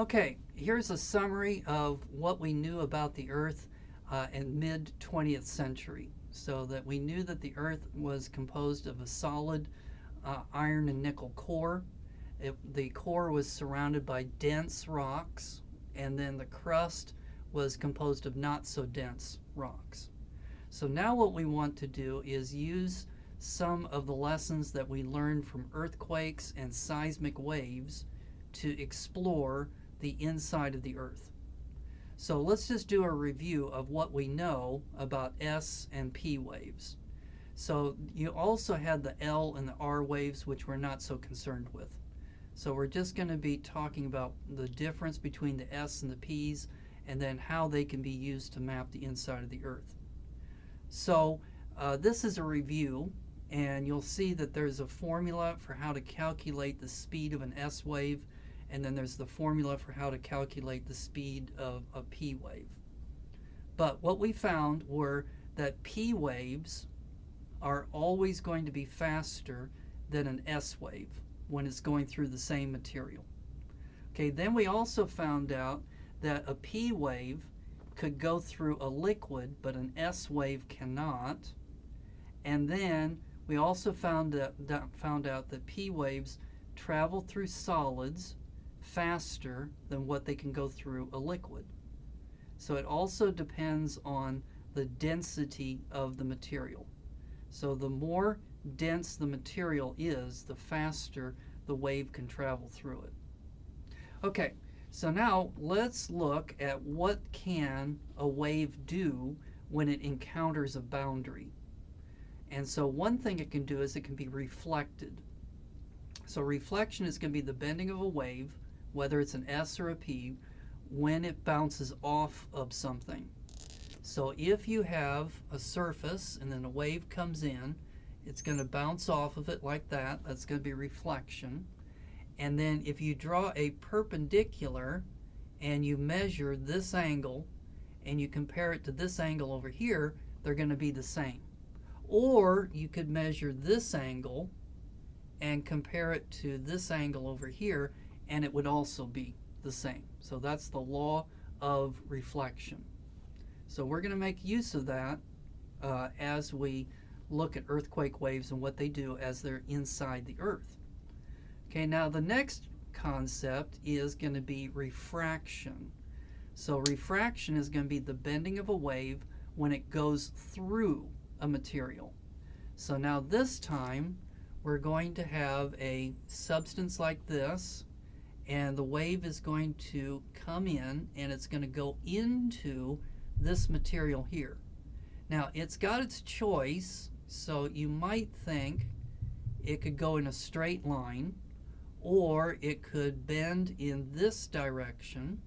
Okay, here's a summary of what we knew about the Earth in mid 20th century. So that we knew that the Earth was composed of a solid iron and nickel core. The core was surrounded by dense rocks, and then the crust was composed of not so dense rocks. So now what we want to do is use some of the lessons that we learned from earthquakes and seismic waves to explore the inside of the Earth. So let's just do a review of what we know about S and P waves. So you also had the L and the R waves, which we're not so concerned with. So we're just going to be talking about the difference between the S and the P's, and then how they can be used to map the inside of the Earth. So this is a review, and you'll see that there's a formula for how to calculate the speed of an S wave, and then there's the formula for how to calculate the speed of a P wave. But what we found were that P waves are always going to be faster than an S wave when it's going through the same material. Okay, then we also found out that a P wave could go through a liquid, but an S wave cannot. And then we also found out that P waves travel through solids faster than what they can go through a liquid. So it also depends on the density of the material. So the more dense the material is, the faster the wave can travel through it. Okay, so now let's look at what can a wave do when it encounters a boundary. And so one thing it can do is it can be reflected. So reflection is going to be the bending of a wave, whether it's an S or a P, when it bounces off of something. So if you have a surface and then a wave comes in, it's going to bounce off of it like that. That's going to be reflection. And then if you draw a perpendicular and you measure this angle and you compare it to this angle over here, they're going to be the same. Or you could measure this angle and compare it to this angle over here, and it would also be the same. So that's the law of reflection. So we're going to make use of that as we look at earthquake waves and what they do as they're inside the Earth. Okay, now the next concept is going to be refraction. So refraction is going to be the bending of a wave when it goes through a material. So now this time we're going to have a substance like this, and the wave is going to come in and it's going to go into this material here. Now it's got its choice, so you might think it could go in a straight line, or it could bend in this direction,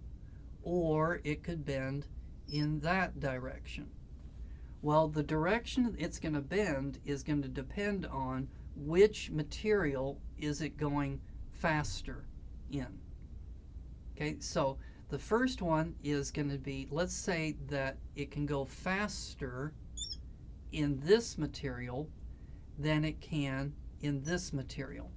or it could bend in that direction. Well, the direction it's going to bend is going to depend on which material is it going faster in. Okay, so the first one is going to be, let's say that it can go faster in this material than it can in this material.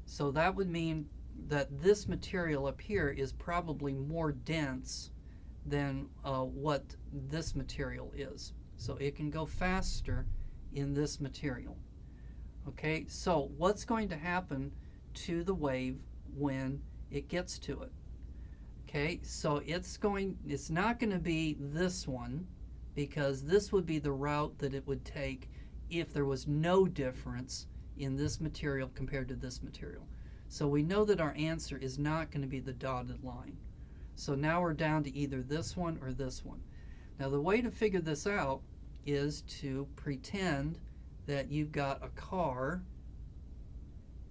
So that would mean that this material up here is probably more dense than what this material is. So it can go faster in this material. Okay, so what's going to happen to the wave when it gets to it? Okay, so it's not going to be this one, because this would be the route that it would take if there was no difference in this material compared to this material. So we know that our answer is not going to be the dotted line. So now we're down to either this one or this one. Now the way to figure this out is to pretend that you've got a car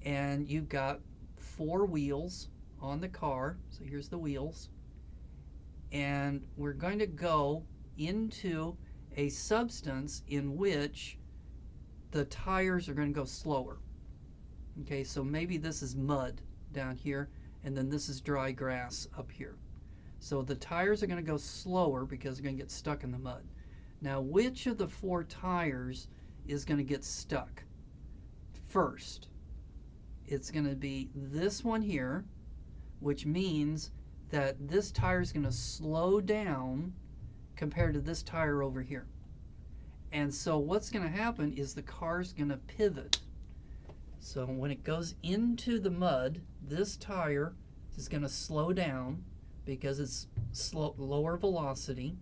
and you've got 4 wheels on the car. So here's the wheels. And we're going to go into a substance in which the tires are going to go slower. Okay, so maybe this is mud down here, and then this is dry grass up here. So the tires are going to go slower because they're going to get stuck in the mud. Now, which of the 4 tires is going to get stuck first? It's going to be this one here, which means that this tire is going to slow down compared to this tire over here. And so what's going to happen is the car's going to pivot. So when it goes into the mud, this tire is going to slow down because it's lower velocity,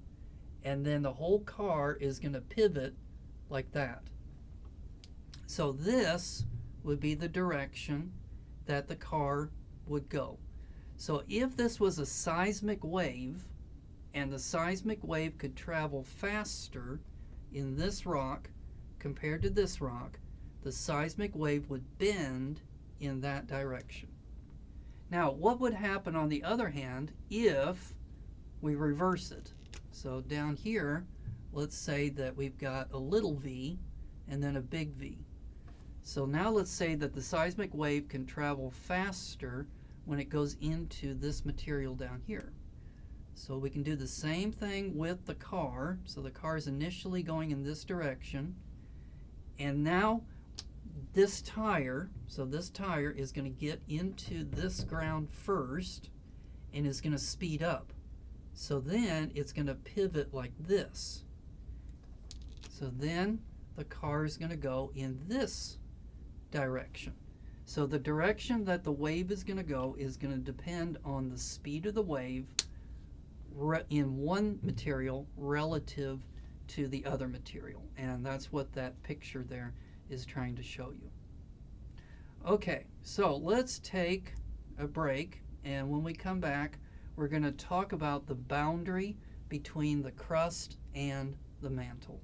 and then the whole car is going to pivot like that. So this would be the direction that the car would go. So if this was a seismic wave, and the seismic wave could travel faster in this rock compared to this rock, the seismic wave would bend in that direction. Now, what would happen on the other hand if we reverse it? So down here, let's say that we've got a little v and then a big V. So now let's say that the seismic wave can travel faster when it goes into this material down here. So we can do the same thing with the car. So the car is initially going in this direction, and now this tire, so this tire is going to get into this ground first and is going to speed up. So then it's going to pivot like this. So then the car is going to go in this direction. So the direction that the wave is going to go is going to depend on the speed of the wave in one material relative to the other material. And that's what that picture there is trying to show you. Okay, so let's take a break, and when we come back, we're going to talk about the boundary between the crust and the mantle.